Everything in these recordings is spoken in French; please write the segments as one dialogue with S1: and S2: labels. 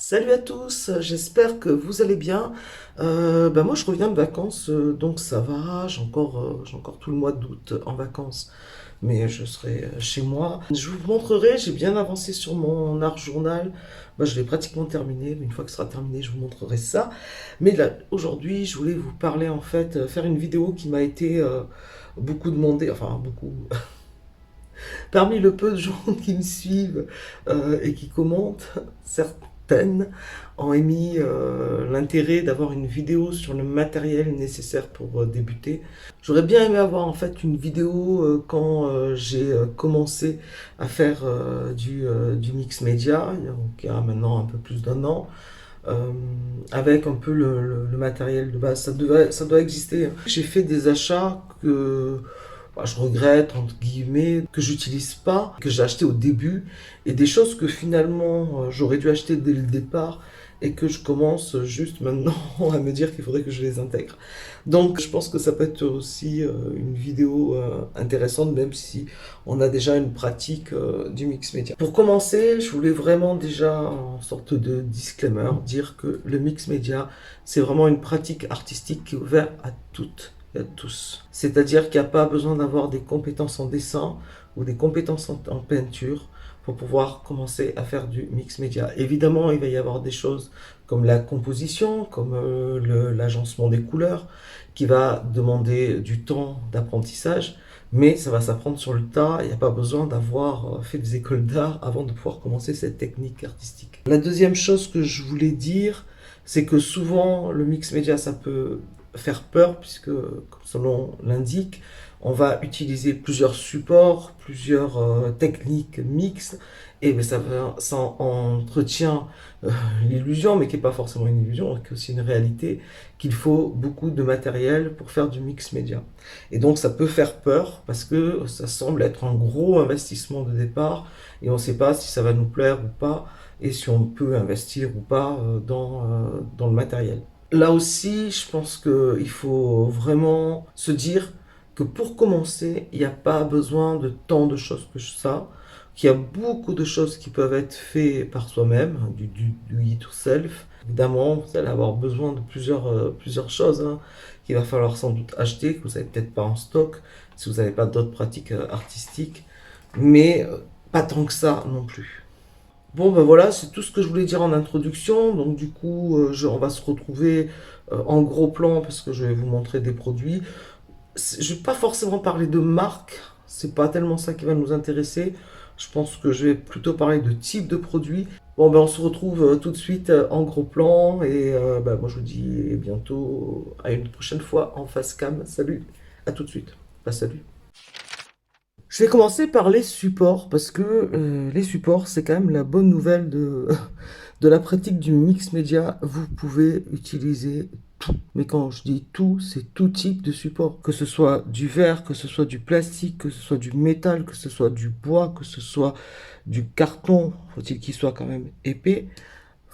S1: Salut à tous, j'espère que vous allez bien. Moi je reviens de vacances, donc ça va, j'ai encore tout le mois d'août en vacances, mais je serai chez moi. Je vous montrerai, j'ai bien avancé sur mon art journal. Je l'ai pratiquement terminé, mais une fois que ce sera terminé, je vous montrerai ça. Mais là, aujourd'hui, je voulais vous parler en fait, faire une vidéo qui m'a été beaucoup demandée, enfin beaucoup, parmi le peu de gens qui me suivent et qui commentent, certaines ont émis l'intérêt d'avoir une vidéo sur le matériel nécessaire pour débuter. J'aurais bien aimé avoir en fait une vidéo quand j'ai commencé à faire du mix média, donc il y a maintenant un peu plus d'un an. euh, Avec un peu le matériel de base. Ça doit exister, hein. J'ai fait des achats que je regrette, entre guillemets, que j'utilise pas, que j'ai acheté au début, et des choses que finalement j'aurais dû acheter dès le départ et que je commence juste maintenant à me dire qu'il faudrait que je les intègre. Donc je pense que ça peut être aussi une vidéo intéressante, même si on a déjà une pratique du mix média. Pour commencer, je voulais vraiment déjà, en sorte de disclaimer, dire que le mix média, c'est vraiment une pratique artistique qui est ouverte à toutes et à tous. C'est-à-dire qu'il n'y a pas besoin d'avoir des compétences en dessin ou des compétences en peinture pour pouvoir commencer à faire du mix média. Évidemment, il va y avoir des choses comme la composition, comme l'agencement des couleurs, qui va demander du temps d'apprentissage, mais ça va s'apprendre sur le tas. Il n'y a pas besoin d'avoir fait des écoles d'art avant de pouvoir commencer cette technique artistique. La deuxième chose que je voulais dire, c'est que souvent le mix média, ça peut faire peur, puisque, comme son nom l'indique, on va utiliser plusieurs supports, plusieurs techniques mixtes, et ça entretient l'illusion, mais qui n'est pas forcément une illusion, qui est aussi une réalité, qu'il faut beaucoup de matériel pour faire du mix média. Et donc ça peut faire peur, parce que ça semble être un gros investissement de départ, et on ne sait pas si ça va nous plaire ou pas, et si on peut investir ou pas dans le matériel. Là aussi, je pense qu'il faut vraiment se dire que pour commencer, il n'y a pas besoin de tant de choses que ça, qu'il y a beaucoup de choses qui peuvent être faites par soi-même, du it yourself. Évidemment, vous allez avoir besoin de plusieurs choses, hein, qu'il va falloir sans doute acheter, que vous n'avez peut-être pas en stock, si vous n'avez pas d'autres pratiques artistiques, mais pas tant que ça non plus. Bon, ben voilà, c'est tout ce que je voulais dire en introduction. Donc, du coup, on va se retrouver en gros plan parce que je vais vous montrer des produits. Je vais pas forcément parler de marque, c'est pas tellement ça qui va nous intéresser. Je pense que je vais plutôt parler de type de produit. Bon, ben on se retrouve tout de suite en gros plan et moi je vous dis bientôt à une prochaine fois en face cam. Salut, à tout de suite. Pas salut. Je vais commencer par les supports, parce que les supports, c'est quand même la bonne nouvelle de la pratique du mix média. Vous pouvez utiliser tout. Mais quand je dis tout, c'est tout type de support. Que ce soit du verre, que ce soit du plastique, que ce soit du métal, que ce soit du bois, que ce soit du carton, faut-il qu'il soit quand même épais.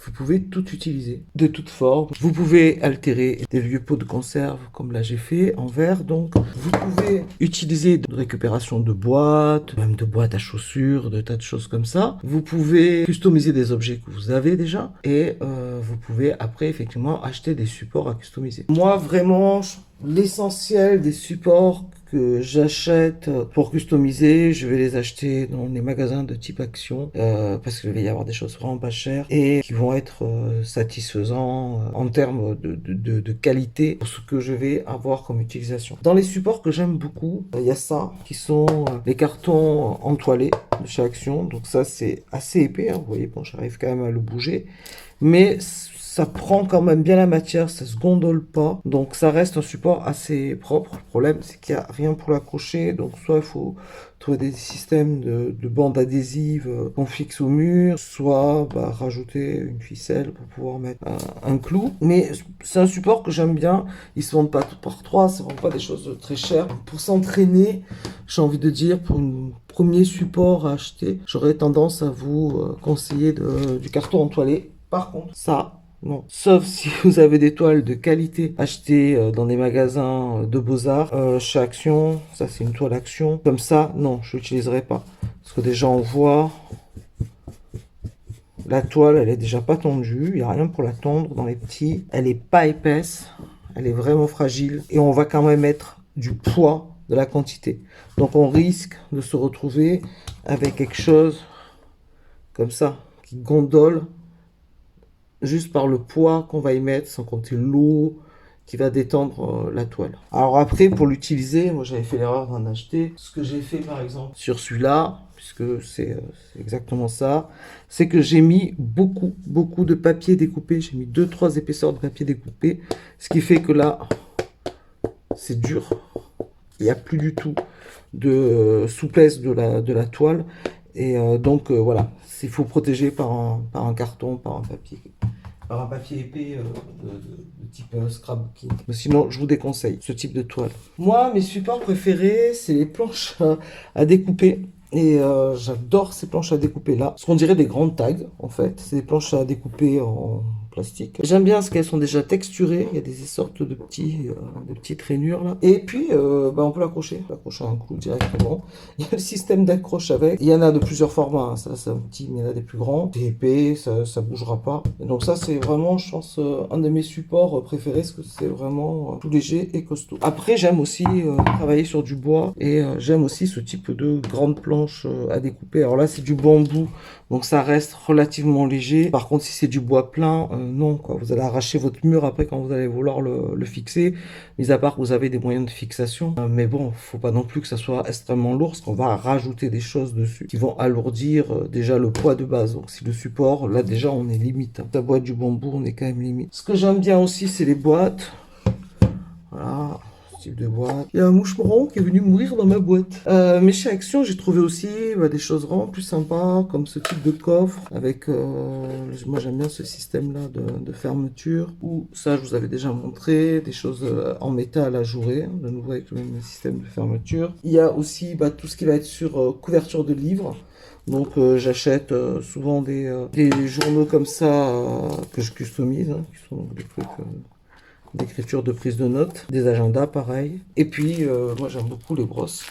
S1: Vous pouvez tout utiliser, de toute forme. Vous pouvez altérer des vieux pots de conserve, comme là j'ai fait, en verre. Donc, vous pouvez utiliser de récupération de boîtes, même de boîtes à chaussures, de tas de choses comme ça. Vous pouvez customiser des objets que vous avez déjà. Et vous pouvez après, effectivement, acheter des supports à customiser. Moi, vraiment, l'essentiel des supports que j'achète pour customiser, je vais les acheter dans les magasins de type Action parce qu'il va y avoir des choses vraiment pas chères et qui vont être satisfaisants en termes de qualité pour ce que je vais avoir comme utilisation. Dans les supports que j'aime beaucoup, il y a ça qui sont les cartons entoilés de chez Action. Donc ça c'est assez épais, hein. Vous voyez, bon, j'arrive quand même à le bouger, mais ça prend quand même bien la matière, ça se gondole pas, donc ça reste un support assez propre. Le problème, c'est qu'il n'y a rien pour l'accrocher, donc soit il faut trouver des systèmes de bandes adhésives qu'on fixe au mur, soit rajouter une ficelle pour pouvoir mettre un clou. Mais c'est un support que j'aime bien, ils se vendent pas tout par trois, c'est vraiment pas des choses très chères. Pour s'entraîner, j'ai envie de dire, pour un premier support à acheter, j'aurais tendance à vous conseiller du carton entoilé. Par contre, ça, non. Sauf si vous avez des toiles de qualité achetées dans des magasins de beaux-arts. Chez Action, ça c'est une toile Action. Comme ça, non, je l'utiliserai pas. Parce que déjà on voit La toile, elle est déjà pas tendue, il n'y a rien pour la tendre dans les petits. Elle est pas épaisse, elle est vraiment fragile. Et on va quand même mettre du poids de la quantité. Donc on risque de se retrouver avec quelque chose comme ça, qui gondole juste par le poids qu'on va y mettre, sans compter l'eau qui va détendre la toile. Alors après, pour l'utiliser, moi j'avais fait l'erreur d'en acheter. Ce que j'ai fait par exemple sur celui-là, puisque c'est exactement ça, c'est que j'ai mis beaucoup de papier découpé. J'ai mis 2-3 épaisseurs de papier découpé, ce qui fait que là, c'est dur. Il n'y a plus du tout de souplesse de la toile. Et donc voilà, il faut protéger par un carton, par un papier épais de type scrapbooking. Mais sinon, je vous déconseille ce type de toile. Moi, mes supports préférés, c'est les planches à découper. Et j'adore ces planches à découper là. Ce qu'on dirait des grandes tags, en fait. C'est des planches à découper en plastique. J'aime bien parce qu'elles sont déjà texturées. Il y a des sortes de petites rainures là. Et puis, on peut l'accrocher. L'accrocher à un clou directement. Il y a le système d'accroche avec. Il y en a de plusieurs formats. Hein. Ça, c'est un petit, mais il y en a des plus grands. C'est épais, ça bougera pas. Et donc ça, c'est vraiment, je pense, un de mes supports préférés parce que c'est vraiment tout léger et costaud. Après, j'aime aussi travailler sur du bois et j'aime aussi ce type de grande planche à découper. Alors là, c'est du bambou, donc ça reste relativement léger. Par contre, si c'est du bois plein, non, quoi. Vous allez arracher votre mur après quand vous allez vouloir le fixer. Mis à part que vous avez des moyens de fixation. Mais bon, faut pas non plus que ça soit extrêmement lourd, parce qu'on va rajouter des choses dessus qui vont alourdir déjà le poids de base. Donc si le support, là déjà, on est limite. Hein. La boîte du bambou, on est quand même limite. Ce que j'aime bien aussi, c'est les boîtes. Voilà. Type de boîte. Il y a un moucheron qui est venu mourir dans ma boîte. Mais chez Action, j'ai trouvé aussi des choses vraiment plus sympas, comme ce type de coffre, avec, moi j'aime bien ce système-là de fermeture, ou ça je vous avais déjà montré, des choses en métal ajouré, de nouveau avec le même système de fermeture. Il y a aussi tout ce qui va être sur couverture de livres. Donc j'achète souvent des journaux comme ça que je customise, hein, qui sont donc des trucs... d'écriture de prise de notes, des agendas pareil. Et puis moi j'aime beaucoup les brosses.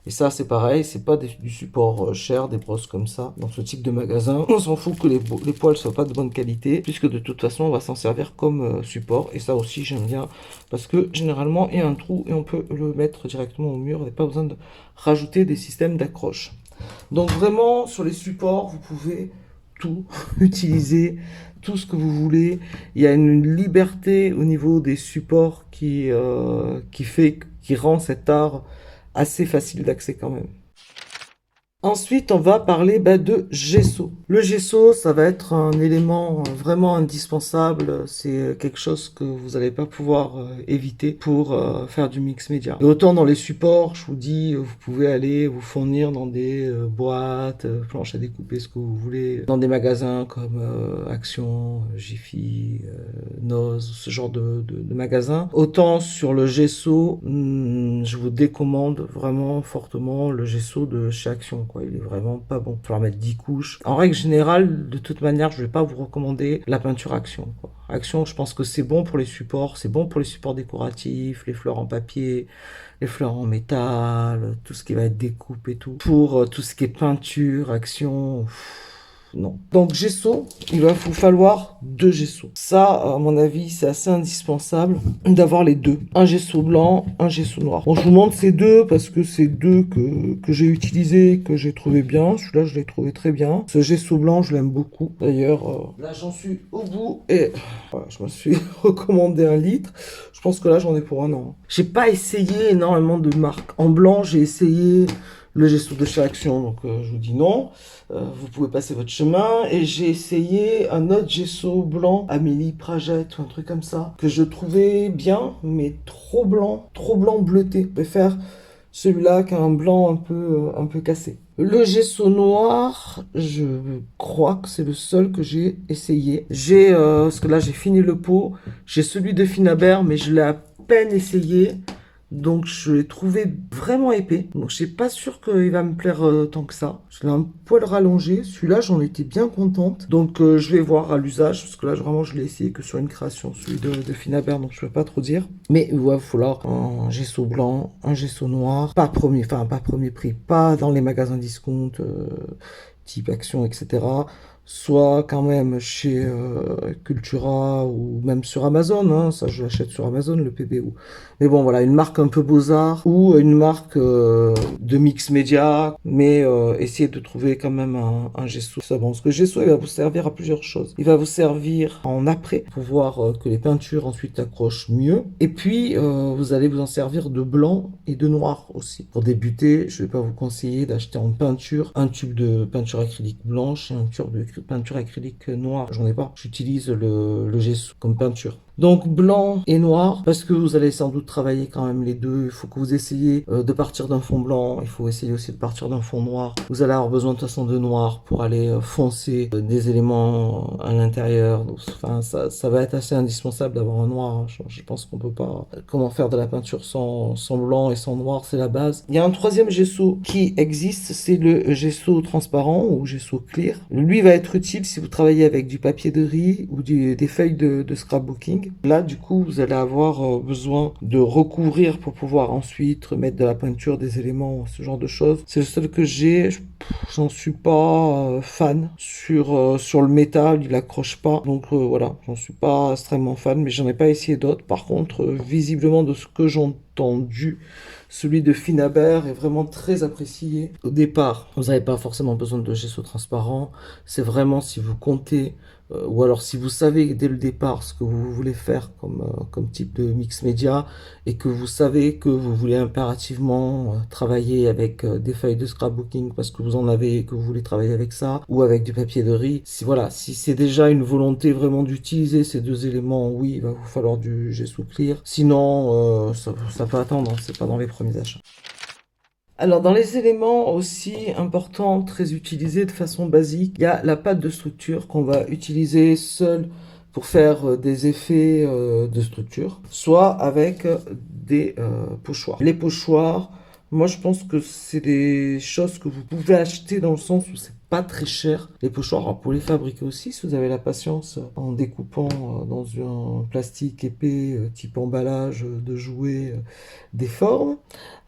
S1: Et ça c'est pareil, c'est pas du support cher, des brosses comme ça. Dans ce type de magasin, on s'en fout que les poils soient pas de bonne qualité, puisque de toute façon on va s'en servir comme support. Et ça aussi j'aime bien, parce que généralement il y a un trou et on peut le mettre directement au mur, il n'y a pas besoin de rajouter des systèmes d'accroche. Donc vraiment sur les supports, vous pouvez tout utiliser, tout ce que vous voulez. Il y a une liberté au niveau des supports qui rend cet art assez facile d'accès quand même. Ensuite, on va parler de gesso. Le gesso, ça va être un élément vraiment indispensable. C'est quelque chose que vous n'allez pas pouvoir éviter pour faire du mix média. Et autant dans les supports, je vous dis, vous pouvez aller vous fournir dans des boîtes, planches à découper, ce que vous voulez, dans des magasins comme Action, Jiffy, Noz, ce genre de magasins. Autant sur le gesso, je vous décommande vraiment fortement le gesso de chez Action. Il est vraiment pas bon. Il va falloir mettre 10 couches. En règle générale, de toute manière, je vais pas vous recommander la peinture Action. Action, je pense que c'est bon pour les supports. C'est bon pour les supports décoratifs, les fleurs en papier, les fleurs en métal, tout ce qui va être découpe et tout. Pour tout ce qui est peinture, Action... non. Donc gesso, il va vous falloir 2 gessos. Ça, à mon avis, c'est assez indispensable d'avoir les deux. Un gesso blanc, un gesso noir. Bon, je vous montre ces deux parce que c'est deux que j'ai utilisés, que j'ai trouvé bien. Celui-là, je l'ai trouvé très bien. Ce gesso blanc, je l'aime beaucoup. D'ailleurs, là, j'en suis au bout et voilà, je me suis recommandé 1 litre. Je pense que là, j'en ai pour 1 an. J'ai pas essayé énormément de marques. En blanc, j'ai essayé le gesso de chez Action, donc je vous dis non. Vous pouvez passer votre chemin. Et j'ai essayé un autre gesso blanc, Amélie Pragette ou un truc comme ça, que je trouvais bien, mais trop blanc bleuté. Je préfère celui-là qu'un blanc un peu cassé. Le gesso noir, je crois que c'est le seul que j'ai essayé. Parce que là j'ai fini le pot, j'ai celui de Finabert, mais je l'ai à peine essayé. Donc je l'ai trouvé vraiment épais. Donc je suis pas sûr qu'il va me plaire tant que ça. Je l'ai un poil rallongé. Celui-là, j'en étais bien contente. Donc je vais voir à l'usage. Parce que là, vraiment, je l'ai essayé que sur une création. Celui de Finabert, donc je peux pas trop dire. Mais il va falloir un gesso blanc, un gesso noir. Pas premier prix. Pas dans les magasins discount, type Action, etc. soit quand même chez Cultura ou même sur Amazon, hein, ça je l'achète sur Amazon le PBO. Mais bon voilà, une marque un peu Beaux-Arts ou une marque de mix média, mais essayez de trouver quand même un gesso. Ça, bon, parce que le gesso il va vous servir à plusieurs choses. Il va vous servir en après pour voir que les peintures ensuite accrochent mieux. Et puis vous allez vous en servir de blanc et de noir aussi. Pour débuter, je ne vais pas vous conseiller d'acheter en peinture un tube de peinture acrylique blanche et un tube de peinture acrylique noire. J'en ai pas. J'utilise le gesso comme peinture. Donc blanc et noir, parce que vous allez sans doute travailler quand même les deux. Il faut que vous essayiez de partir d'un fond blanc. Il faut essayer aussi de partir d'un fond noir. Vous allez avoir besoin de toute façon de noir pour aller foncer des éléments à l'intérieur. Donc, enfin, ça va être assez indispensable d'avoir un noir. Hein. Je pense qu'on peut pas. Comment faire de la peinture sans blanc et sans noir, c'est la base. Il y a un troisième gesso qui existe, c'est le gesso transparent ou gesso clear. Lui va être utile si vous travaillez avec du papier de riz ou des feuilles de scrapbooking. Là, du coup, vous allez avoir besoin de recouvrir pour pouvoir ensuite remettre de la peinture, des éléments, ce genre de choses. C'est le seul que j'ai. J'en suis pas fan. Sur le métal, il accroche pas. Donc voilà, j'en suis pas extrêmement fan, mais j'en ai pas essayé d'autres. Par contre, visiblement, de ce que j'ai entendu, celui de Finaber est vraiment très apprécié. Au départ, vous n'avez pas forcément besoin de gesso transparent. C'est vraiment si vous comptez, ou alors si vous savez dès le départ ce que vous voulez faire comme type de mix média, et que vous savez que vous voulez impérativement travailler avec des feuilles de scrapbooking parce que vous en avez et que vous voulez travailler avec ça, ou avec du papier de riz. Si voilà, si c'est déjà une volonté vraiment d'utiliser ces deux éléments, oui, il va vous falloir du gesso clear. Sinon, ça peut attendre, hein, c'est pas dans les premiers achats. Alors, dans les éléments aussi importants, très utilisés de façon basique, il y a la pâte de structure qu'on va utiliser seule pour faire des effets de structure, soit avec des pochoirs. Les pochoirs, moi je pense que c'est des choses que vous pouvez acheter dans le sens où c'est pas très cher. Les pochoirs, alors pour les fabriquer aussi, si vous avez la patience, en découpant dans un plastique épais, type emballage de jouets, des formes.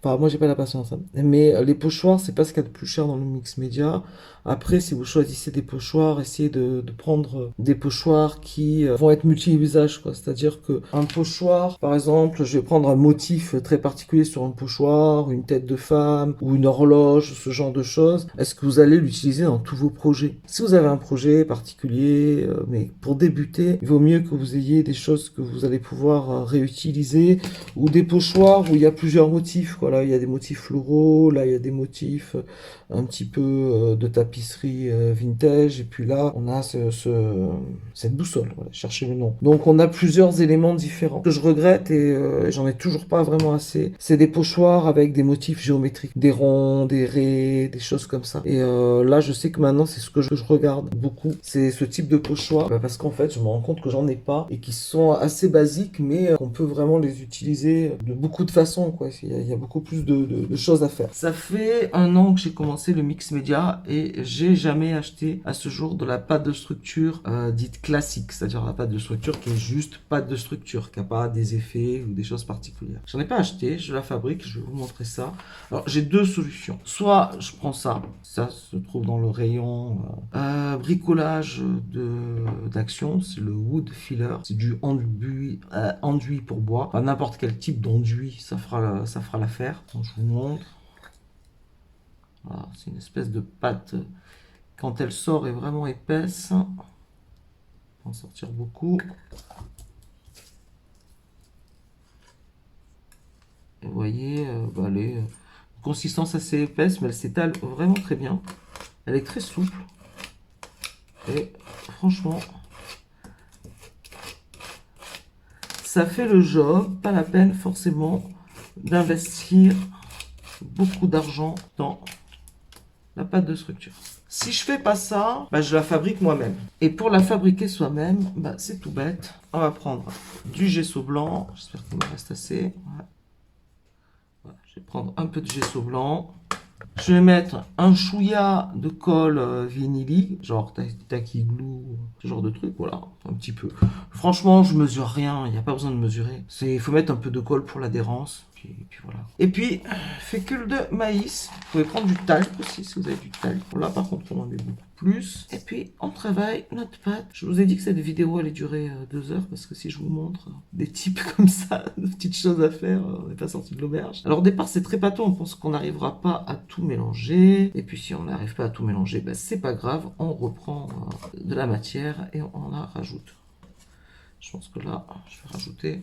S1: Enfin, moi, j'ai pas la patience, hein. Mais les pochoirs, c'est pas ce qu'il y a de plus cher dans le mix média. Après, si vous choisissez des pochoirs, essayez de prendre des pochoirs qui vont être multi-usages, quoi. C'est-à-dire que un pochoir, par exemple, je vais prendre un motif très particulier sur un pochoir, une tête de femme ou une horloge, ce genre de choses. Est-ce que vous allez l'utiliser dans tous vos projets? Si vous avez un projet particulier, mais pour débuter, il vaut mieux que vous ayez des choses que vous allez pouvoir réutiliser ou des pochoirs où il y a plusieurs motifs, quoi. Là, il y a des motifs floraux, là, il y a des motifs un petit peu de tapisserie vintage, et puis là, on a cette boussole, voilà, cherchez le nom. Donc, on a plusieurs éléments différents. Ce que je regrette, et j'en ai toujours pas vraiment assez, c'est des pochoirs avec des motifs géométriques, des ronds, des raies, des choses comme ça. Et là, je sais que maintenant, c'est ce que je regarde beaucoup, c'est ce type de pochoir, parce qu'en fait, je me rends compte que j'en ai pas, et qui sont assez basiques, mais qu'on peut vraiment les utiliser de beaucoup de façons, quoi. Il y a beaucoup plus de choses à faire. Ça fait un an que j'ai commencé le mix média et j'ai jamais acheté à ce jour de la pâte de structure dite classique, c'est-à-dire la pâte de structure qui est juste pâte de structure, qui n'a pas des effets ou des choses particulières. J'en ai pas acheté, je la fabrique, je vais vous montrer ça. Alors j'ai deux solutions. Soit je prends ça, ça se trouve dans le rayon bricolage d'Action, c'est le wood filler, c'est du enduit pour bois. Enfin, n'importe quel type d'enduit, ça fera l'affaire. Donc, je vous montre. Voilà, c'est une espèce de pâte. Quand elle sort, est vraiment épaisse. On va en sortir beaucoup. Et vous voyez, elle est une consistance assez épaisse, mais elle s'étale vraiment très bien. Elle est très souple. Et franchement, ça fait le job. Pas la peine forcément d'investir beaucoup d'argent dans la pâte de structure. Si je fais pas ça, je la fabrique moi-même. Et pour la fabriquer soi-même, c'est tout bête. On va prendre du gesso blanc. J'espère qu'il me reste assez. Voilà, je vais prendre un peu de gesso blanc. Je vais mettre un chouïa de colle vinyle, genre Tacky Glue, ce genre de truc, voilà, un petit peu. Franchement, je mesure rien, il n'y a pas besoin de mesurer. Il faut mettre un peu de colle pour l'adhérence. puis voilà. Et puis, fécule de maïs. Vous pouvez prendre du talc aussi si vous avez du talc. Là, par contre, on en met beaucoup plus. Et puis, on travaille notre pâte. Je vous ai dit que cette vidéo allait durer 2 heures parce que si je vous montre des types comme ça, de petites choses à faire, on n'est pas sorti de l'auberge. Alors, au départ, c'est très pâteux. On pense qu'on n'arrivera pas à tout mélanger. Et puis, si on n'arrive pas à tout mélanger, ben, c'est pas grave. On reprend de la matière et on la rajoute. Je pense que là, je vais rajouter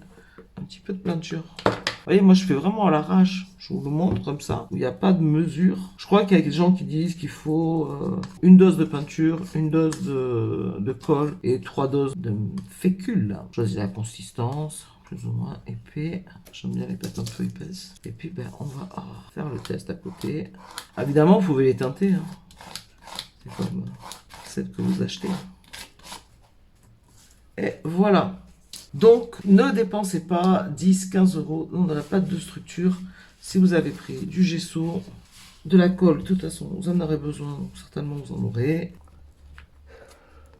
S1: un petit peu de peinture. Vous voyez, moi je fais vraiment à l'arrache. Je vous le montre comme ça, où il n'y a pas de mesure. Je crois qu'il y a des gens qui disent qu'il faut une dose de peinture, une dose de colle et 3 doses de fécule. Choisir la consistance, plus ou moins épais. J'aime bien les pâtes un peu épaisses. Et puis ben, on va faire le test à côté. Évidemment, vous pouvez les teinter. Hein. C'est comme celle que vous achetez. Et voilà. Donc, ne dépensez pas 10-15 € dans la pâte de structure. Si vous avez pris du gesso, de la colle, de toute façon, vous en aurez besoin. Donc certainement, vous en aurez.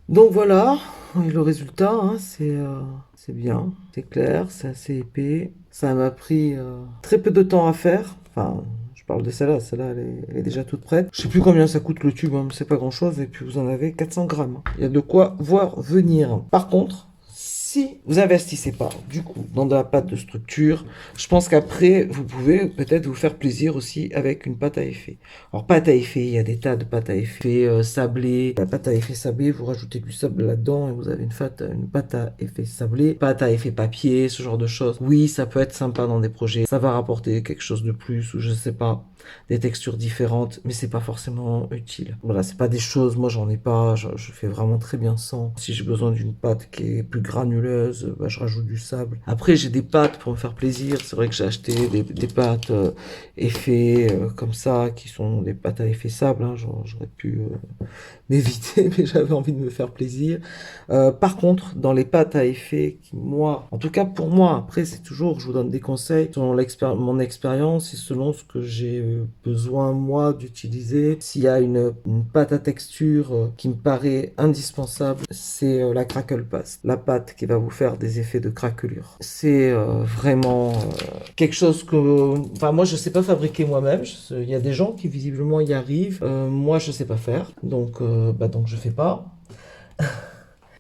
S1: Donc voilà, et le résultat, hein, c'est bien, c'est clair, c'est assez épais. Ça m'a pris très peu de temps à faire. Enfin, je parle de celle-là, elle est déjà toute prête. Je sais plus combien ça coûte le tube, hein, c'est pas grand-chose. Et puis vous en avez 400 grammes. Il y a de quoi voir venir. Par contre, si vous investissez pas, du coup, dans de la pâte de structure, je pense qu'après, vous pouvez peut-être vous faire plaisir aussi avec une pâte à effet. Alors, pâte à effet, il y a des tas de pâtes à effet sablées. La pâte à effet sablée, vous rajoutez du sable là-dedans et vous avez une pâte à effet sablée. Pâte à effet papier, ce genre de choses. Oui, ça peut être sympa dans des projets. Ça va rapporter quelque chose de plus ou je sais pas, des textures différentes, mais c'est pas forcément utile. Voilà, c'est pas des choses, moi j'en ai pas, je fais vraiment très bien sans. Si j'ai besoin d'une pâte qui est plus granuleuse, bah, je rajoute du sable. Après, j'ai des pâtes pour me faire plaisir. C'est vrai que j'ai acheté des pâtes effet comme ça, qui sont des pâtes à effet sable. Hein. J'aurais pu m'éviter, mais j'avais envie de me faire plaisir. Par contre, dans les pâtes à effet, qui, moi, en tout cas pour moi, après c'est toujours, je vous donne des conseils selon mon expérience et selon ce que j'ai besoin moi d'utiliser. S'il y a une pâte à texture qui me paraît indispensable, c'est la crackle paste, la pâte qui va vous faire des effets de craquelure. C'est vraiment quelque chose que, enfin moi je sais pas fabriquer moi-même. Il y a des gens qui visiblement y arrivent. Moi je sais pas faire, donc je fais pas.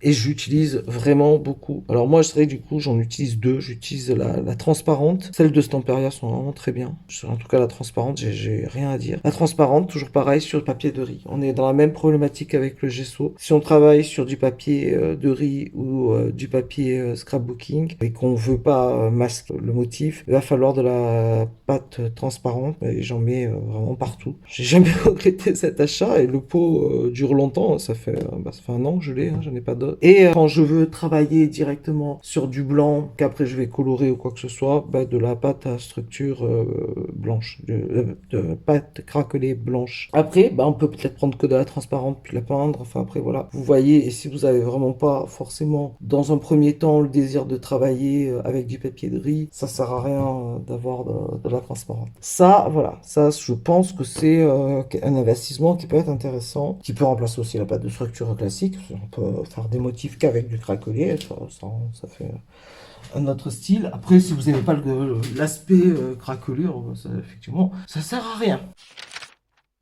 S1: Et j'utilise vraiment beaucoup. Alors moi, je dirais du coup, j'en utilise deux. J'utilise la transparente. Celles de Stamperia sont vraiment très bien. En tout cas, la transparente, j'ai rien à dire. La transparente, toujours pareil, sur le papier de riz. On est dans la même problématique avec le gesso. Si on travaille sur du papier de riz ou du papier scrapbooking et qu'on veut pas masquer le motif, il va falloir de la pâte transparente. Et j'en mets vraiment partout. J'ai jamais regretté cet achat et le pot dure longtemps. Ça fait 1 an que je l'ai, hein, j'en ai pas d'autres. Et quand je veux travailler directement sur du blanc, qu'après je vais colorer ou quoi que ce soit, de la pâte à structure blanche, de pâte craquelée blanche. Après, on peut peut-être prendre que de la transparente puis la peindre. Enfin après voilà, vous voyez. Et si vous avez vraiment pas forcément dans un premier temps le désir de travailler avec du papier de riz, ça sert à rien d'avoir de la transparente. Ça, voilà, ça je pense que c'est un investissement qui peut être intéressant, qui peut remplacer aussi la pâte de structure classique. On peut faire des motifs qu'avec du craquelé, ça fait un autre style. Après, si vous n'aimez pas l'aspect craquelure, effectivement, ça sert à rien.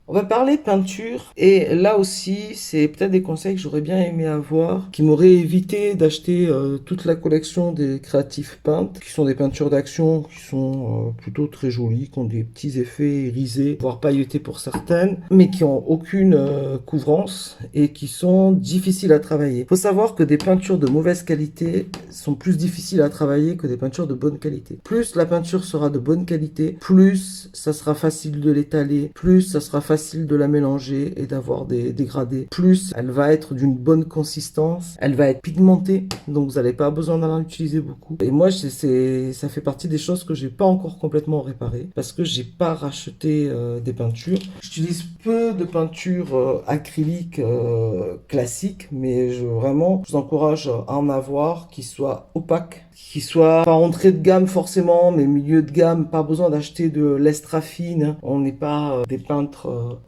S1: On va parler peinture et là aussi c'est peut-être des conseils que j'aurais bien aimé avoir qui m'auraient évité d'acheter toute la collection des créatifs peintes qui sont des peintures d'action qui sont plutôt très jolies, qui ont des petits effets irisés voire pailletés pour certaines mais qui ont aucune couvrance et qui sont difficiles à travailler. Il faut savoir que des peintures de mauvaise qualité sont plus difficiles à travailler que des peintures de bonne qualité. Plus la peinture sera de bonne qualité, plus ça sera facile de l'étaler, plus ça sera facile de la mélanger et d'avoir des dégradés. Plus elle va être d'une bonne consistance, elle va être pigmentée, donc vous n'allez pas besoin d'en utiliser beaucoup. Et moi, ça fait partie des choses que j'ai pas encore complètement réparées parce que j'ai pas racheté des peintures. J'utilise peu de peintures acryliques classiques, mais je vous encourage à en avoir qui soient opaques, qui soit pas entrée de gamme forcément, mais milieu de gamme. Pas besoin d'acheter de l'extra fine. On n'est pas des peintres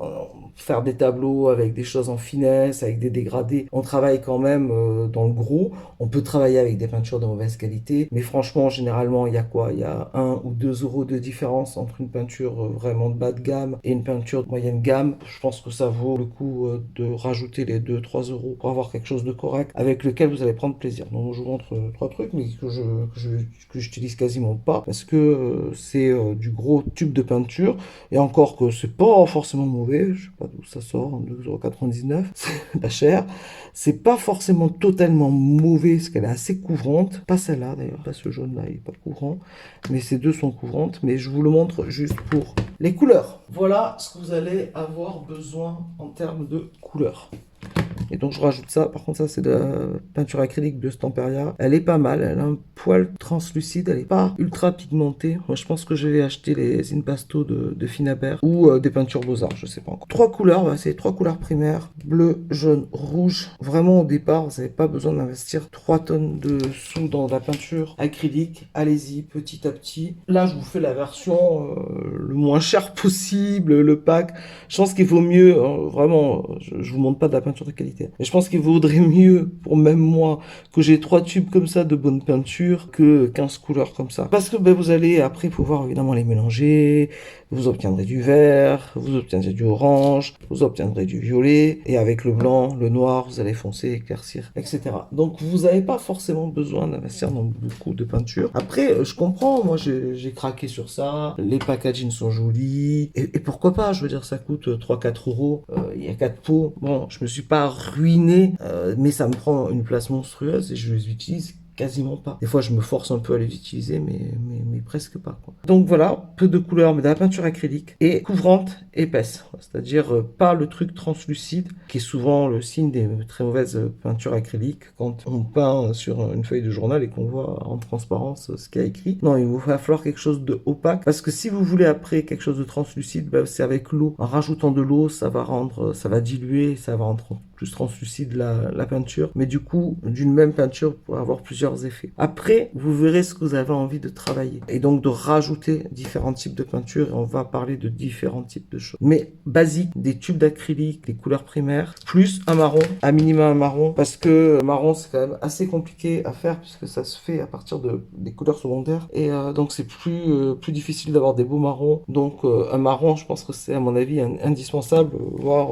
S1: faire des tableaux avec des choses en finesse, avec des dégradés. On travaille quand même dans le gros. On peut travailler avec des peintures de mauvaise qualité, mais franchement, généralement, il y a quoi? Il y a 1 ou 2 € de différence entre une peinture vraiment de bas de gamme et une peinture de moyenne gamme. Je pense que ça vaut le coup de rajouter les 2-3 € pour avoir quelque chose de correct avec lequel vous allez prendre plaisir. Donc, je vous montre 3 trucs, mais que j'utilise quasiment pas parce que c'est du gros tube de peinture et encore que c'est pas forcément mauvais. Je sais pas d'où ça sort, 2,99 €, c'est pas cher. C'est pas forcément totalement mauvais parce qu'elle est assez couvrante. Pas celle-là d'ailleurs, pas ce jaune-là, il est pas couvrant. Mais ces deux sont couvrantes. Mais je vous le montre juste pour les couleurs. Voilà ce que vous allez avoir besoin en termes de couleurs. Et donc je rajoute ça, par contre ça c'est de la peinture acrylique de Stamperia. Elle est pas mal, elle a un poil translucide, elle est pas ultra pigmentée. Moi je pense que je vais acheter les Impasto de Finabert ou des peintures Beaux-Arts, je sais pas encore. 3 couleurs, bah, c'est 3 couleurs primaires, bleu, jaune, rouge. Vraiment au départ, vous n'avez pas besoin d'investir 3 tonnes de sous dans la peinture acrylique. Allez-y petit à petit. Là je vous fais la version le moins cher possible, le pack. Je pense qu'il vaut mieux, vraiment, je vous montre pas de la peinture de qualité. Mais je pense qu'il vaudrait mieux, pour même moi, que j'ai 3 tubes comme ça de bonne peinture que 15 couleurs comme ça. Parce que ben, vous allez après pouvoir évidemment les mélanger, vous obtiendrez du vert, vous obtiendrez du orange, vous obtiendrez du violet, et avec le blanc, le noir, vous allez foncer, éclaircir, etc. Donc vous n'avez pas forcément besoin d'investir dans beaucoup de peinture. Après, je comprends, moi j'ai craqué sur ça, les packaging sont jolis, et pourquoi pas, je veux dire, ça coûte 3-4 €, il y a 4 pots. Bon, je me suis pas ruiné, mais ça me prend une place monstrueuse et je les utilise quasiment pas. Des fois, je me force un peu à les utiliser, mais presque pas, quoi. Donc voilà, peu de couleurs, mais de la peinture acrylique et couvrante épaisse. C'est-à-dire pas le truc translucide, qui est souvent le signe des très mauvaises peintures acryliques quand on peint sur une feuille de journal et qu'on voit en transparence ce qu'il y a écrit. Non, il va falloir quelque chose de opaque, parce que si vous voulez après quelque chose de translucide, bah, c'est avec l'eau. En rajoutant de l'eau, ça va diluer, ça va rendre plus translucide la peinture, mais du coup, d'une même peinture pour avoir plusieurs effets. Après, vous verrez ce que vous avez envie de travailler et donc de rajouter différents types de peinture, et on va parler de différents types de choses. Mais basique, des tubes d'acrylique, des couleurs primaires, plus un marron, à minima un marron, parce que marron c'est quand même assez compliqué à faire puisque ça se fait à partir des couleurs secondaires, et donc c'est plus difficile d'avoir des beaux marrons. Donc un marron, je pense que c'est à mon avis indispensable, voire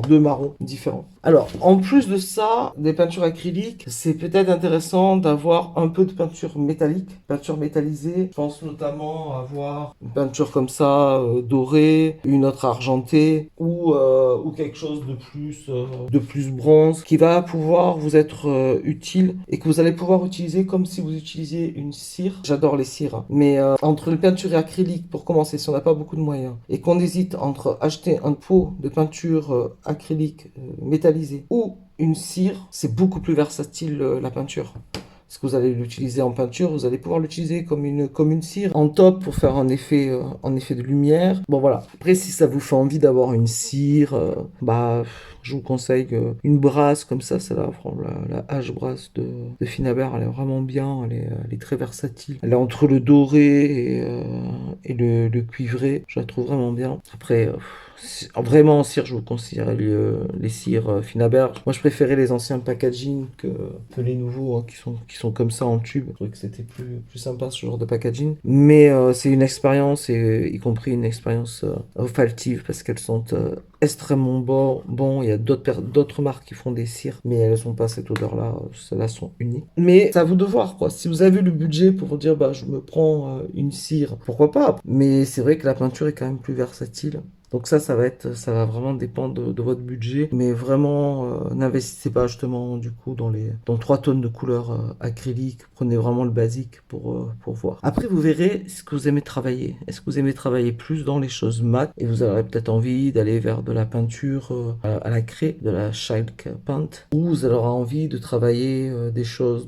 S1: 2 marrons différents. Alors, en plus de ça, des peintures acryliques, c'est peut-être intéressant d'avoir un peu de peinture métallique, peinture métallisée. Je pense notamment avoir une peinture comme ça, dorée, une autre argentée, ou quelque chose de plus bronze, qui va pouvoir vous être utile et que vous allez pouvoir utiliser comme si vous utilisiez une cire. J'adore les cires, hein. Mais entre une peinture acrylique, pour commencer, si on n'a pas beaucoup de moyens, et qu'on hésite entre acheter un pot de peinture acrylique métallisée ou une cire, c'est beaucoup plus versatile la peinture. Parce que vous allez l'utiliser en peinture, vous allez pouvoir l'utiliser comme une cire en top pour faire un effet de lumière. Bon voilà. Après, si ça vous fait envie d'avoir une cire, je vous conseille une brasse comme ça, c'est la H-Brasse de Finabert. Elle est vraiment bien, elle est très versatile. Elle est entre le doré et le cuivré. Je la trouve vraiment bien. Après, vraiment en cire, je vous conseillerais les cires Finabert. Moi, je préférais les anciens packaging que les nouveaux, hein, qui sont comme ça en tube. Je trouvais que c'était plus sympa ce genre de packaging. Mais c'est une expérience, et y compris une expérience olfactive, parce qu'elles sont extrêmement bon. Il y a d'autres marques qui font des cires, mais elles n'ont pas cette odeur-là. Celles-là sont uniques. Mais c'est à vous de voir, quoi. Si vous avez le budget pour dire, je me prends une cire, pourquoi pas. Mais c'est vrai que la peinture est quand même plus versatile. Donc ça va vraiment dépendre de votre budget. Mais vraiment, n'investissez pas justement du coup dans 3 tonnes de couleurs acryliques. Prenez vraiment le basique pour voir. Après, vous verrez ce que vous aimez travailler. Est-ce que vous aimez travailler plus dans les choses mat et vous aurez peut-être envie d'aller vers de la peinture à la craie, de la Schilk Paint, ou vous aurez envie de travailler des choses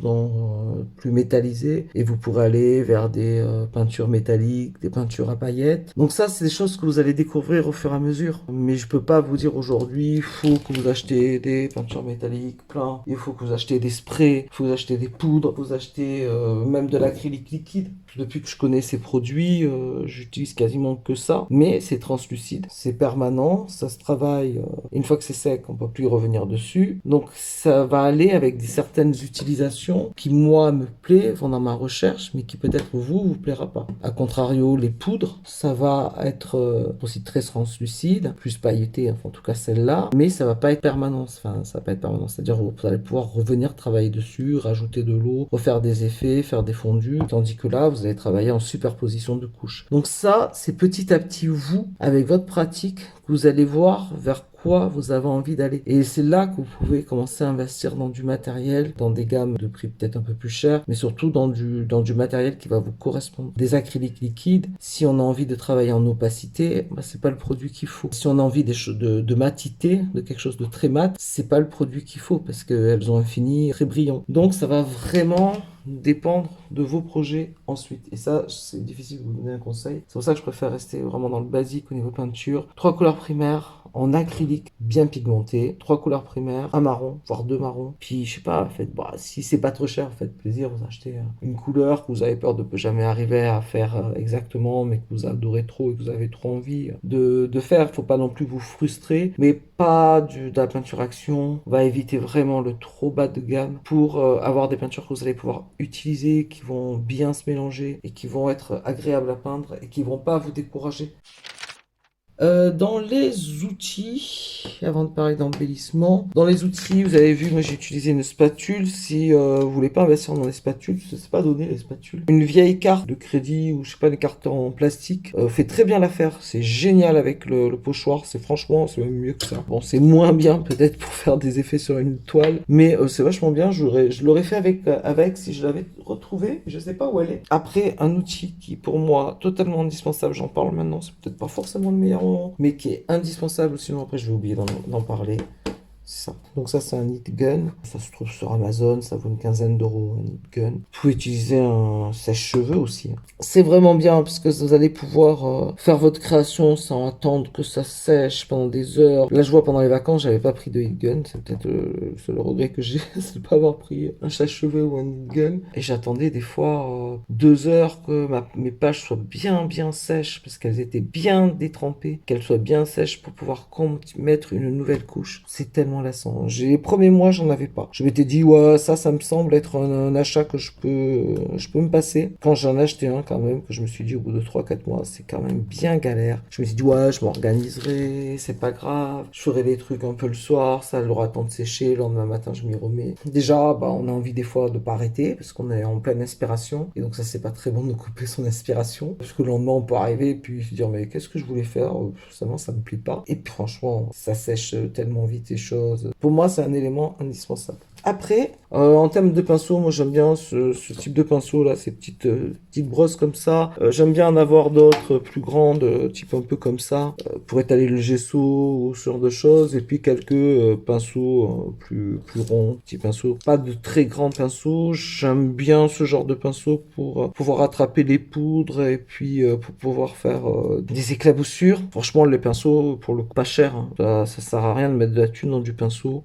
S1: plus métallisées et vous pourrez aller vers des peintures métalliques, des peintures à paillettes. Donc ça, c'est des choses que vous allez découvrir au fur et à mesure. Mais je peux pas vous dire aujourd'hui, il faut que vous achetez des peintures métalliques plein, il faut que vous achetez des sprays, il faut que vous achetez des poudres, vous achetez même de l'acrylique liquide. Depuis que je connais ces produits, j'utilise quasiment que ça. Mais c'est translucide, c'est permanent, ça se travaille. Une fois que c'est sec, on peut plus y revenir dessus. Donc ça va aller avec certaines utilisations qui moi me plaît pendant ma recherche, mais qui peut-être vous plaira pas. A contrario, les poudres, ça va être aussi très translucide, plus pailleté, enfin, en tout cas celle-là, mais ça va pas être permanent. Enfin, ça va pas être permanent, c'est-à-dire vous allez pouvoir revenir travailler dessus, rajouter de l'eau, refaire des effets, faire des fondus, tandis que là, vous allez travailler en superposition de couches. Donc ça, c'est petit à petit vous, avec votre pratique, que vous allez voir vers quoi vous avez envie d'aller. Et c'est là que vous pouvez commencer à investir dans du matériel, dans des gammes de prix peut-être un peu plus chères, mais surtout dans du matériel qui va vous correspondre. Des acryliques liquides, si on a envie de travailler en opacité, bah, c'est pas le produit qu'il faut. Si on a envie de matité, de quelque chose de très mat, c'est pas le produit qu'il faut parce qu'elles ont un fini très brillant. Donc ça va vraiment dépendre de vos projets ensuite. Et ça, c'est difficile de vous donner un conseil. C'est pour ça que je préfère rester vraiment dans le basique au niveau peinture. 3 couleurs primaires en acrylique bien pigmenté, 3 couleurs primaires, un marron, voire 2 marrons. Puis je sais pas, faites, bah, si c'est pas trop cher, faites plaisir, vous achetez une couleur que vous avez peur de jamais arriver à faire exactement, mais que vous adorez trop et que vous avez trop envie de faire. Faut pas non plus vous frustrer, mais pas de la peinture action. On va éviter vraiment le trop bas de gamme pour avoir des peintures que vous allez pouvoir utiliser, qui vont bien se mélanger et qui vont être agréables à peindre et qui vont pas vous décourager. Dans les outils, avant de parler d'embellissement, dans les outils, vous avez vu, moi j'ai utilisé une spatule. Si vous voulez pas investir dans les spatules, je sais pas donner les spatules. Une vieille carte de crédit ou je sais pas les cartes en plastique fait très bien l'affaire. C'est génial avec le pochoir. C'est franchement, c'est même mieux que ça. Bon, c'est moins bien peut-être pour faire des effets sur une toile, mais c'est vachement bien. Je l'aurais fait avec si je l'avais retrouvé. Je sais pas où elle est. Après, un outil qui pour moi totalement indispensable. J'en parle maintenant. C'est peut-être pas forcément le meilleur, mais qui est indispensable, sinon après je vais oublier d'en parler. C'est ça. Donc ça, c'est un heat gun. Ça se trouve sur Amazon, ça vaut une quinzaine d'euros, un heat gun. Vous pouvez utiliser un sèche-cheveux aussi. C'est vraiment bien parce que vous allez pouvoir faire votre création sans attendre que ça sèche pendant des heures. Là, je vois pendant les vacances, j'avais pas pris de heat gun. C'est peut-être le seul regret que j'ai, c'est de pas avoir pris un sèche-cheveux ou un heat gun. Et j'attendais des fois 2 heures que mes pages soient bien sèches parce qu'elles étaient bien détrempées, qu'elles soient bien sèches pour pouvoir mettre une nouvelle couche. C'est tellement lassant. Les premiers mois, j'en avais pas. Je m'étais dit, ouais, ça me semble être un achat que je peux me passer. Quand j'en ai acheté un, quand même, que je me suis dit, au bout de 3-4 mois, c'est quand même bien galère. Je me suis dit, ouais, je m'organiserai, c'est pas grave. Je ferai les trucs un peu le soir, ça aura le temps de sécher. Le lendemain matin, je m'y remets. Déjà, bah, on a envie des fois de pas arrêter, parce qu'on est en pleine inspiration. Et donc, ça, c'est pas très bon de couper son inspiration. Parce que le lendemain, on peut arriver et puis se dire, mais qu'est-ce que je voulais faire? Forcément, ça me plaît pas. Et puis, franchement, ça sèche tellement vite les choses. Pour moi, c'est un élément indispensable. Après, en termes de pinceau, moi j'aime bien ce type de pinceau là, ces petites brosses comme ça. J'aime bien en avoir d'autres plus grandes, type un peu comme ça, pour étaler le gesso ou ce genre de choses. Et puis quelques pinceaux plus ronds, petits pinceaux. Pas de très grands pinceaux. J'aime bien ce genre de pinceau pour pouvoir attraper les poudres et puis pour pouvoir faire des éclaboussures. Franchement, les pinceaux, pour le coup, pas cher. Hein. Ça sert à rien de mettre de la thune dans du pinceau.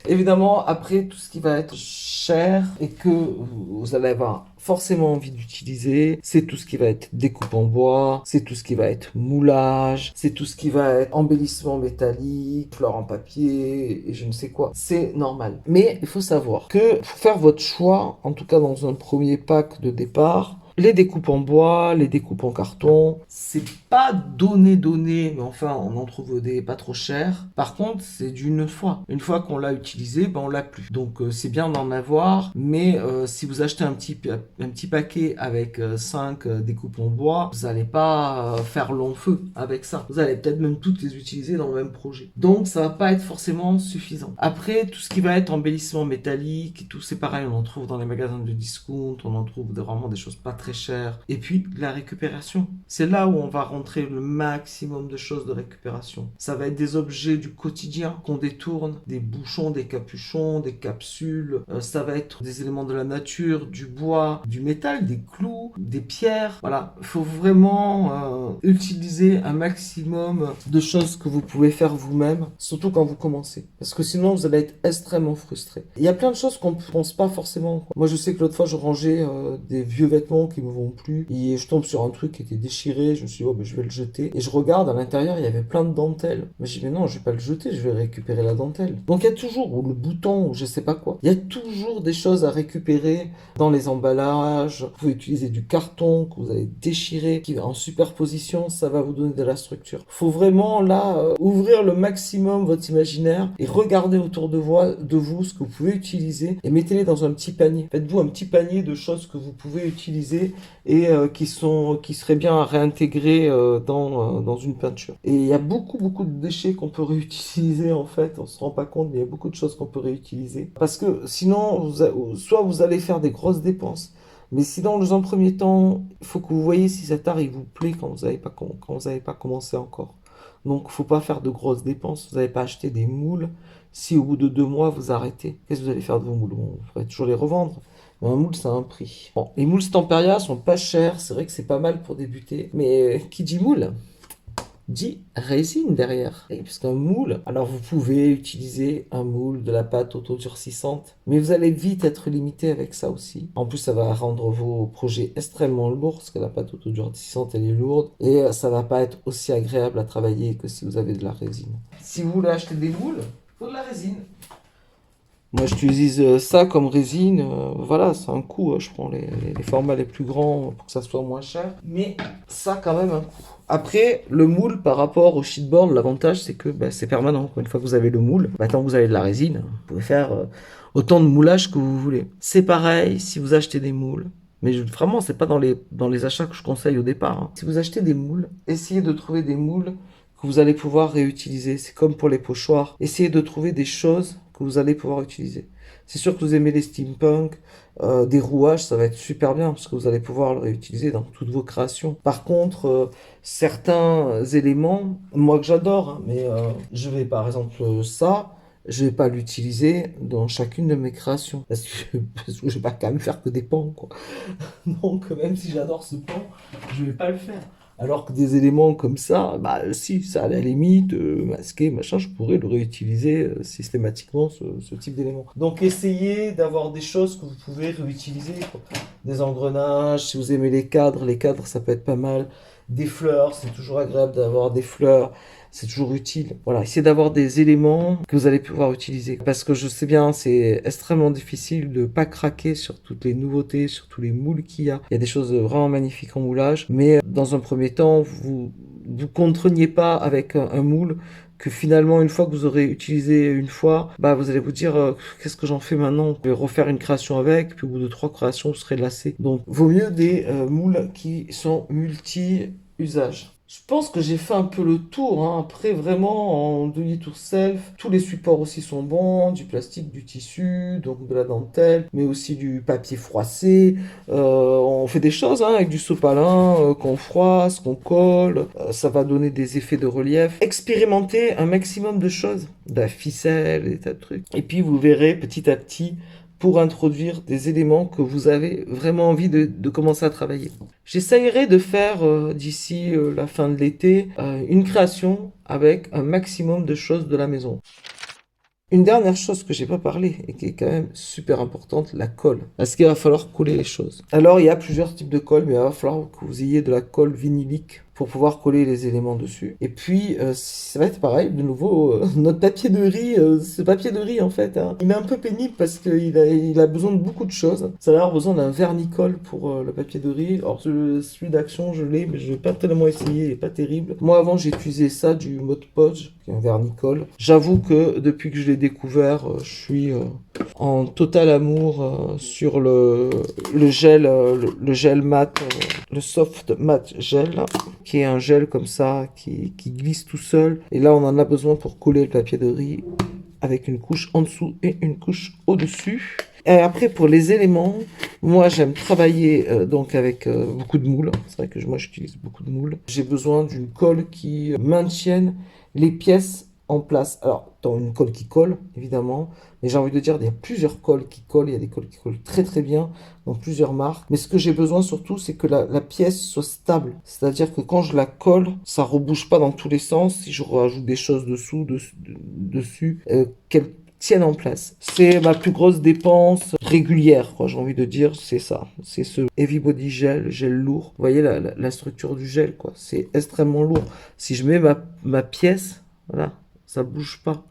S1: Évidemment, après, tout ce qui va être cher et que vous allez avoir forcément envie d'utiliser, c'est tout ce qui va être découpe en bois, c'est tout ce qui va être moulage, c'est tout ce qui va être embellissement métallique, fleurs en papier et je ne sais quoi. C'est normal. Mais il faut savoir que pour faire votre choix, en tout cas dans un premier pack de départ, les découpes en bois, les découpes en carton, c'est pas donné, mais enfin, on en trouve des pas trop chers. Par contre, c'est d'une fois. Une fois qu'on l'a utilisé, ben on l'a plus. Donc, c'est bien d'en avoir, mais si vous achetez un petit paquet avec 5 découpes en bois, vous n'allez pas faire long feu avec ça. Vous allez peut-être même toutes les utiliser dans le même projet. Donc, ça va pas être forcément suffisant. Après, tout ce qui va être embellissement métallique, tout c'est pareil, on en trouve dans les magasins de discount, on en trouve vraiment des choses pas très chères. Et puis, la récupération. C'est là où on va rendre rentrer le maximum de choses de récupération. Ça va être des objets du quotidien qu'on détourne, des bouchons, des capuchons, des capsules. Ça va être des éléments de la nature, du bois, du métal, des clous, des pierres. Voilà, il faut vraiment utiliser un maximum de choses que vous pouvez faire vous-même, surtout quand vous commencez. Parce que sinon, vous allez être extrêmement frustré. Il y a plein de choses qu'on ne pense pas forcément. Moi, je sais que l'autre fois, je rangeais des vieux vêtements qui me vont plus et je tombe sur un truc qui était déchiré. Je me suis dit, oh, ben, je vais le jeter. Et je regarde, à l'intérieur, il y avait plein de dentelles. Mais je dis, mais non, je vais pas le jeter, je vais récupérer la dentelle. Donc, il y a toujours, ou le bouton, ou je sais pas quoi. Il y a toujours des choses à récupérer dans les emballages. Vous pouvez utiliser du carton que vous allez déchirer, qui va en superposition, ça va vous donner de la structure. Faut vraiment, là, ouvrir le maximum votre imaginaire et regarder autour de vous ce que vous pouvez utiliser et mettez-les dans un petit panier. Faites-vous un petit panier de choses que vous pouvez utiliser et qui seraient bien à réintégrer dans une peinture. Et il y a beaucoup de déchets qu'on peut réutiliser en fait, on se rend pas compte, mais il y a beaucoup de choses qu'on peut réutiliser. Parce que sinon, soit vous allez faire des grosses dépenses, mais si dans un premier temps, il faut que vous voyez si cet art il vous plaît quand vous n'avez pas commencé encore. Donc, il ne faut pas faire de grosses dépenses. Vous n'allez pas acheter des moules si au bout de 2 mois, vous arrêtez. Qu'est-ce que vous allez faire de vos moules? Bon, vous pourrez toujours les revendre. Mais un moule, ça a un prix. Bon, les moules Stamperia sont pas chers. C'est vrai que c'est pas mal pour débuter. Mais qui dit moule dit résine derrière. Et puisqu'un moule, alors vous pouvez utiliser un moule, de la pâte autodurcissante, mais vous allez vite être limité avec ça aussi. En plus, ça va rendre vos projets extrêmement lourds, parce que la pâte autodurcissante, elle est lourde, et ça va pas être aussi agréable à travailler que si vous avez de la résine. Si vous voulez acheter des moules, il faut de la résine. Moi, j'utilise ça comme résine. Voilà, c'est un coût. Je prends les formats les plus grands pour que ça soit moins cher. Mais ça, quand même, un coût. Après, le moule par rapport au sheetboard, l'avantage, c'est que c'est permanent. Une fois que vous avez le moule, tant que vous avez de la résine, vous pouvez faire autant de moulage que vous voulez. C'est pareil si vous achetez des moules. Mais vraiment, c'est pas dans les achats que je conseille au départ. Hein. Si vous achetez des moules, essayez de trouver des moules que vous allez pouvoir réutiliser. C'est comme pour les pochoirs. Essayez de trouver des choses que vous allez pouvoir utiliser. C'est sûr que vous aimez les steampunk, des rouages, ça va être super bien parce que vous allez pouvoir le réutiliser dans toutes vos créations. Par contre, certains éléments, moi que j'adore, hein, mais je vais par exemple ça, je vais pas l'utiliser dans chacune de mes créations parce que je vais pas quand même faire que des pans, quoi. Donc même si j'adore ce pan, je vais pas le faire. Alors que des éléments comme ça, si, ça à la limite, masqué, machin, je pourrais le réutiliser systématiquement, ce type d'élément. Donc essayez d'avoir des choses que vous pouvez réutiliser, quoi. Des engrenages, si vous aimez les cadres ça peut être pas mal. Des fleurs, c'est toujours agréable d'avoir des fleurs. C'est toujours utile. Voilà, essayez d'avoir des éléments que vous allez pouvoir utiliser. Parce que je sais bien, c'est extrêmement difficile de pas craquer sur toutes les nouveautés, sur tous les moules qu'il y a. Il y a des choses vraiment magnifiques en moulage. Mais dans un premier temps, vous contraignez pas avec un moule que finalement, une fois que vous aurez utilisé une fois, vous allez vous dire qu'est-ce que j'en fais maintenant? Je vais refaire une création avec, puis au bout de 3 créations, vous serez lassé. Donc, vaut mieux des moules qui sont multi-usages. Je pense que j'ai fait un peu le tour, hein. Après, vraiment, en do it yourself, tous les supports aussi sont bons, du plastique, du tissu, donc de la dentelle, mais aussi du papier froissé. On fait des choses avec du sopalin qu'on froisse, qu'on colle. Ça va donner des effets de relief. Expérimentez un maximum de choses, de la ficelle, des tas de trucs. Et puis, vous verrez petit à petit pour introduire des éléments que vous avez vraiment envie de commencer à travailler. J'essayerai de faire d'ici la fin de l'été une création avec un maximum de choses de la maison. Une dernière chose que j'ai pas parlé et qui est quand même super importante, la colle. Parce qu'il va falloir coller les choses. Alors il y a plusieurs types de colle, mais il va falloir que vous ayez de la colle vinylique pour pouvoir coller les éléments dessus. Et puis, ça va être pareil, de nouveau, notre papier de riz, ce papier de riz en fait, hein, il est un peu pénible parce qu'il a besoin de beaucoup de choses. Ça va avoir besoin d'un vernicole pour le papier de riz. Alors celui d'Action, je l'ai, mais je vais pas tellement essayer, il est pas terrible. Moi avant, j'ai utilisé ça, du Mod Podge, qui est un vernicole. J'avoue que depuis que je l'ai découvert, je suis en total amour sur le gel, le gel mat, le soft mat gel, qui est un gel comme ça, qui glisse tout seul. Et là, on en a besoin pour coller le papier de riz avec une couche en dessous et une couche au-dessus. Et après, pour les éléments, moi j'aime travailler donc avec beaucoup de moules. C'est vrai que moi j'utilise beaucoup de moules. J'ai besoin d'une colle qui maintienne les pièces en place. Alors, dans une colle qui colle, évidemment, mais j'ai envie de dire, il y a plusieurs colles qui collent. Il y a des colles qui collent très très bien dans plusieurs marques. Mais ce que j'ai besoin surtout, c'est que la pièce soit stable. C'est-à-dire que quand je la colle, ça rebouge pas dans tous les sens. Si je rajoute des choses dessus, qu'elle tienne en place. C'est ma plus grosse dépense régulière, quoi, j'ai envie de dire, c'est ça. C'est ce Heavy Body Gel, gel lourd. Vous voyez la structure du gel, quoi. C'est extrêmement lourd. Si je mets ma pièce, voilà, ça bouge pas.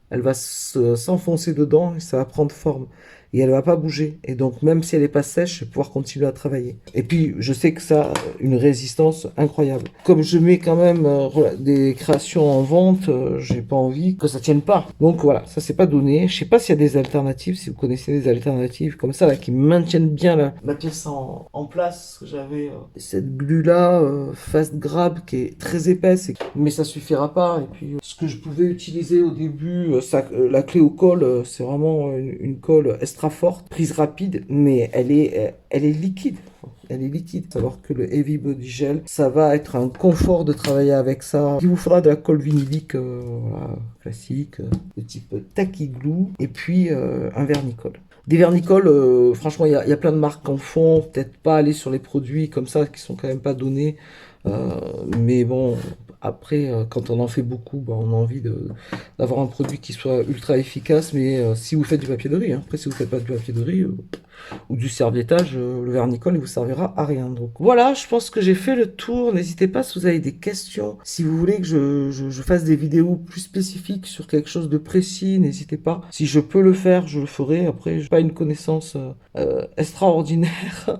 S1: Elle va s'enfoncer dedans et ça va prendre forme. Et elle va pas bouger. Et donc, même si elle est pas sèche, je vais pouvoir continuer à travailler. Et puis, je sais que ça a une résistance incroyable. Comme je mets quand même des créations en vente, j'ai pas envie que ça tienne pas. Donc voilà, ça c'est pas donné. Je sais pas s'il y a des alternatives, si vous connaissez des alternatives comme ça, là, qui maintiennent bien la pièce en place. J'avais cette glue-là, Fast Grab, qui est très épaisse, mais ça suffira pas. Et puis, ce que je pouvais utiliser au début, la clé au col, c'est vraiment une colle extra forte, prise rapide, mais elle est liquide. Elle est liquide. Savoir que le Heavy Body Gel, ça va être un confort de travailler avec ça. Il vous faudra de la colle vinylique voilà, classique, de type Tacky Glue, et puis un vernicole. Des vernicoles, franchement, il y a plein de marques qui en font. Peut-être pas aller sur les produits comme ça qui sont quand même pas donnés. Mais bon, après, quand on en fait beaucoup, bah, on a envie d'avoir un produit qui soit ultra efficace. Mais si vous faites du papier de riz, hein. Après, si vous faites pas du papier de riz ou du serviettage, le vernicole, il vous servira à rien. Donc voilà, je pense que j'ai fait le tour. N'hésitez pas si vous avez des questions. Si vous voulez que je fasse des vidéos plus spécifiques sur quelque chose de précis, n'hésitez pas. Si je peux le faire, je le ferai. Après, j'ai pas une connaissance extraordinaire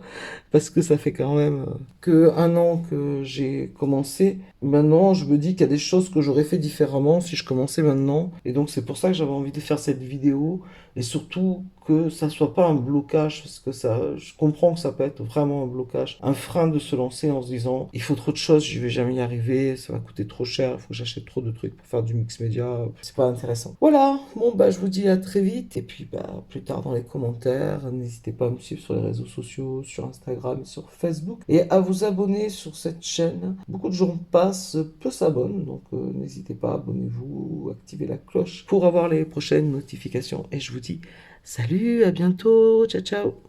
S1: parce que ça fait quand même que 1 an que j'ai commencé. Maintenant, je me dis qu'il y a des choses que j'aurais fait différemment si je commençais maintenant. Et donc, c'est pour ça que j'avais envie de faire cette vidéo. Et surtout que ça soit pas un blocage, parce que ça, je comprends que ça peut être vraiment un blocage, un frein de se lancer en se disant, il faut trop de choses, je vais jamais y arriver, ça va coûter trop cher, il faut que j'achète trop de trucs pour faire du mix média, c'est pas intéressant. Voilà, bon bah je vous dis à très vite, et puis bah plus tard dans les commentaires, n'hésitez pas à me suivre sur les réseaux sociaux, sur Instagram et sur Facebook, et à vous abonner sur cette chaîne. Beaucoup de gens passent, peu s'abonnent, donc n'hésitez pas, abonnez-vous, activez la cloche pour avoir les prochaines notifications, et je vous dis salut, à bientôt, ciao ciao.